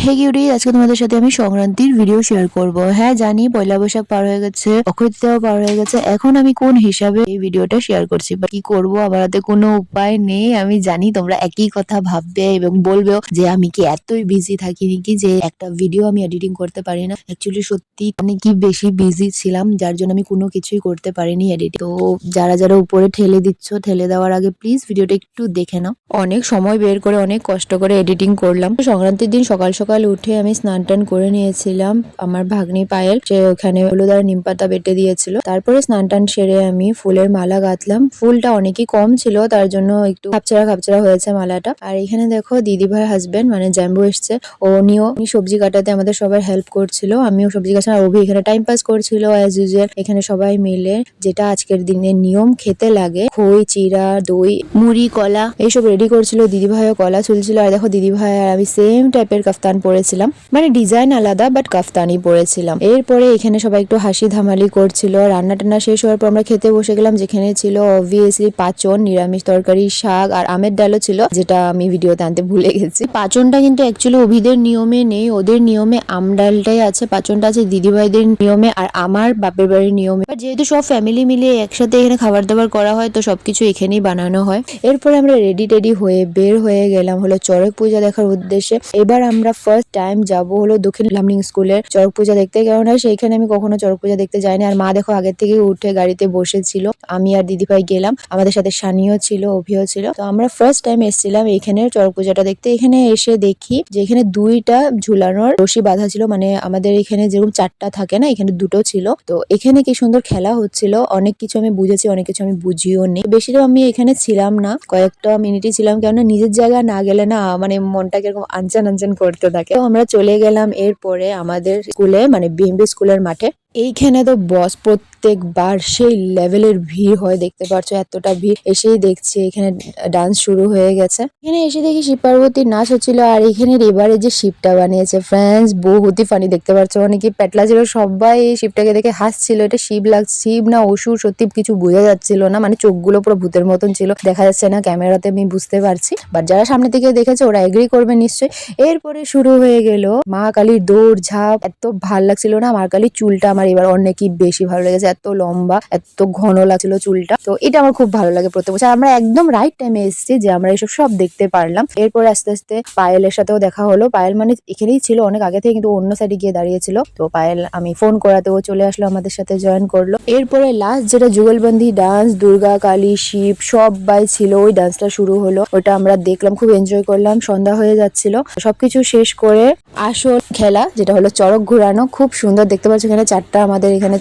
হে cutie, আজকে তোমাদের সাথে আমি সংক্রান্তির ভিডিও শেয়ার করব। হ্যাঁ জানি পয়লা বৈশাখ পার হয়ে গেছে, অক্ষয় তৃতীয়াও পার হয়ে গেছে। এখন আমি কোন হিসাবে এই ভিডিওটা শেয়ার করছি বা কি করব, আমার হাতে কোনো উপায় নেই। আমি জানি তোমরা একই কথা ভাববে এবং বলবেও যে আমি কি এতই বিজি থাকি নাকি যে একটা ভিডিও আমি এডিটিং করতে পারি না। অ্যাকচুয়ালি সত্যি অনেকই বেশি বিজি ছিলাম, যার জন্য আমি কোনো কিছুই করতে পারিনি এডিট। তো যারা যারা উপরে ঠেলে দিচ্ছ, ঠেলে দেওয়ার আগে প্লিজ ভিডিওটা একটু দেখে নাও। অনেক সময় বের করে অনেক কষ্ট করে এডিটিং করলাম। সংক্রান্তির দিন সকাল সকাল উঠে আমি স্নান টান করে নিয়েছিলাম। আমার ভাগ্নি পায়েল সে ওখানে হলুদ আর নিম পাতা বেটে দিয়েছিল। তারপরে স্নান টান সেরে আমি ফুলের মালা গাঁথলাম। ফুলটা অনেকই কম ছিল, তার জন্য একটু খাপছাড়া খাপছাড়া হয়েছে মালাটা। আর এখানে দেখো দিদি ভাইয়ের হাজবেন্ড মানে জ্যাম্বু এসছে। উনি সবজি কাটাতে আমাদের সবার হেল্প করছিল, আমিও সবজি কাটছিলাম। আর অভি এখানে টাইম পাস করছিল অ্যাজ ইউজুয়াল। এখানে সবাই মিলে যেটা আজকের দিনের নিয়ম খেতে লাগে, খই, চিড়া, দই, মুড়ি, কলা এইসব রেডি করছিল। দিদি ভাইও কলা চুলছিল। আর দেখো দিদি ভাই আর আমি সেম টাইপের কাফতান পরেছিলাম, মানে ডিজাইন আলাদা বাট কাফতানই পরেছিলাম। এরপরে এখানে সবাই একটু হাসি ধামালি করছিল। রান্না টান্না শেষ হওয়ার পর আমরা খেতে বসে গেলাম, যেখানে ছিল অবভিয়াসলি পাঁচন, নিরামিষ তরকারি, শাক আর আমের ডালও ছিল, যেটা আমি ভিডিওতে আনতে ভুলে গেছি। পাঁচনটা কিন্তু অ্যাকচুয়ালি অভিদের নিয়মে নেই, ওদের নিয়মে আম ডালটাই আছে। পাঁচনটা আছে দিদি ভাইদের নিয়মে আর আমার বাপের বাড়ির নিয়মে। যেহেতু সব ফ্যামিলি মিলে একসাথে এখানে খাবার দাবার করা হয়, তো সবকিছু এখানেই বানানো হয়। এরপরে আমরা রেডি টেডি হয়ে বের হয়ে গেলাম হলো চড়ক পূজা দেখার উদ্দেশ্যে। এবার আমরা ফার্স্ট টাইম যাব হলো দক্ষিণ লামডিং স্কুলের চড়ক পূজা দেখতে, কেননা সেইখানে আমি কখনো চড়ক পূজা দেখতে যাইনি। আর মা দেখো আগের থেকে উঠে গাড়িতে বসেছিল। আমি আর দিদিভাই গেলাম, আমাদের সাথে সানিও ছিল, অভিও ছিল। তো আমরা ফার্স্ট টাইম এসেছিলাম এখানে চড়ক পূজাটা দেখতে। এখানে এসে দেখি যে এখানে দুইটা ঝুলানোর রশি বাঁধা ছিল, মানে আমাদের এখানে যেরকম চারটা থাকে না, এখানে দুটো ছিল। তো এখানে কি সুন্দর খেলা হচ্ছিল। অনেক কিছু আমি বুঝেছি, অনেক কিছু আমি বুঝিও নি। বেশিরভাগ আমি এখানে ছিলাম না, কয়েকটা মিনিটই ছিলাম, কেননা নিজের জায়গা না গেলে না মানে মনটা কিরকম আনচান আনচান করতে থাকে। তো আমরা চলে গেলাম এরপরে আমাদের স্কুলে, মানে বিএমবি স্কুলের মাঠে। এইখানে তো বস প্রত্যেকবার সেই লেভেলের ভিড় হয়, দেখতে পাচ্ছ এতটা ভিড়। এসেই দেখছি এখানে ডান্স শুরু হয়ে গেছে। এখানে এসে দেখি শিব পার্বতীর নাচ হচ্ছিল। আর এখানে এবারে যে শিবটা বানিয়েছে ফ্রেন্ডস, বহুতই ফানি, দেখতে পাচ্ছ অনেকে পেটলা ছিল, সবাই এই শিবটাকে দেখে হাসছিল। এটা শিব শিব না অসুর সত্যি কিছু বোঝা যাচ্ছিল না, মানে চোখগুলো পুরো ভূতের মতন ছিল, দেখা যাচ্ছে না ক্যামেরাতে, আমি বুঝতে পারছি। বাট যারা সামনে থেকে দেখেছে ওরা এগ্রি করবে নিশ্চয়ই। এরপরে শুরু হয়ে গেল মা কালীর দৌড় ঝাঁপ। এত ভাল লাগছিল না, মা কালীর চুলটা আমার এবার অনেকই বেশি ভালো লেগেছে। এত লম্বা, এত ঘন লাগছিল চুলটা। তো এটা আমার খুব ভালো লাগে প্রত্যেক বছর। আমরা একদম রাইট টাইমে এসেছি যে আমরা এসব সব দেখতে পারলাম। এরপর আস্তে আস্তে পায়েলের সাথেও দেখা হলো। পায়েল মানে এখানেই ছিল অনেক আগে থেকে, কিন্তু অন্য সাইডে গিয়ে দাঁড়িয়েছিল। তো পায়েল আমি ফোন করাতেও চলে আসলো, আমাদের সাথে জয়েন করলো। এরপরে লাস্ট যেটা যুগলবন্দি ডান্স, দুর্গা কালী শিব সবাই ছিল, ওই ডান্সটা শুরু হলো। ওটা আমরা দেখলাম, খুব এনজয় করলাম। সন্ধ্যা হয়ে যাচ্ছিল, সবকিছু শেষ করে আসল খেলা যেটা হলো চড়ক ঘুরানো, খুব সুন্দর দেখতে পাচ্ছ। এখানে চারটা আমাদের এখানে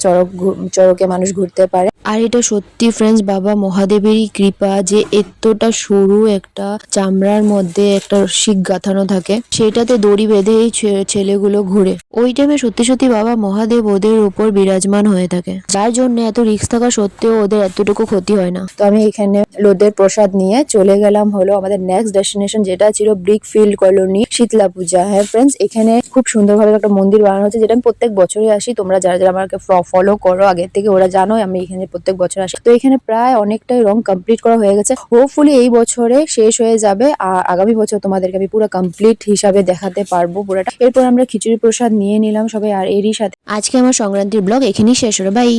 চড়কে মানুষ ঘুরতে পারে। আর এটা সত্যি ফ্রেন্ডস বাবা মহাদেবেরই কৃপা যে এতটা সরু একটা চামড়ার মধ্যে একটা শিক গাঁথানো থাকে, সেটাতে দড়ি বেঁধে এই ছেলেগুলো ঘুরে। ওই টাইমে সত্যি সত্যি বাবা মহাদেব ওদের উপর বিরাজমান হয়ে থাকে, যার জন্য এত রিস্ক থাকা সত্ত্বেও ওদের এতটুকু ক্ষতি হয় না। তো আমি এখানে লোদের প্রসাদ নিয়ে চলে গেলাম হলো আমাদের নেক্সট ডেস্টিনেশন, যেটা ছিল ব্রিকফিল্ড কলোনি শীতলা পূজা। হ্যাঁ ফ্রেন্ডস, এখানে খুব সুন্দরভাবে একটা মন্দির বানানো হচ্ছে, যেটা আমি প্রত্যেক বছরই আসি। তোমরা যারা যারা আমাকে ফলো করো আগের থেকে ওরা জানো আমি এখানে প্রত্যেক বছর আসি। তো এখানে প্রায় অনেকটাই রং কমপ্লিট করা হয়ে গেছে, হোপফুলি এই বছরে শেষ হয়ে যাবে। আর আগামী বছর তোমাদেরকে আমি পুরো কমপ্লিট হিসাবে দেখাতে পারবো পুরোটা। এরপর আমরা খিচুড়ি প্রসাদ নিয়ে নিলাম সবাই। আর এরই সাথে আজকে আমার সংক্রান্তির ব্লগ এখানেই শেষ হলো, বাই।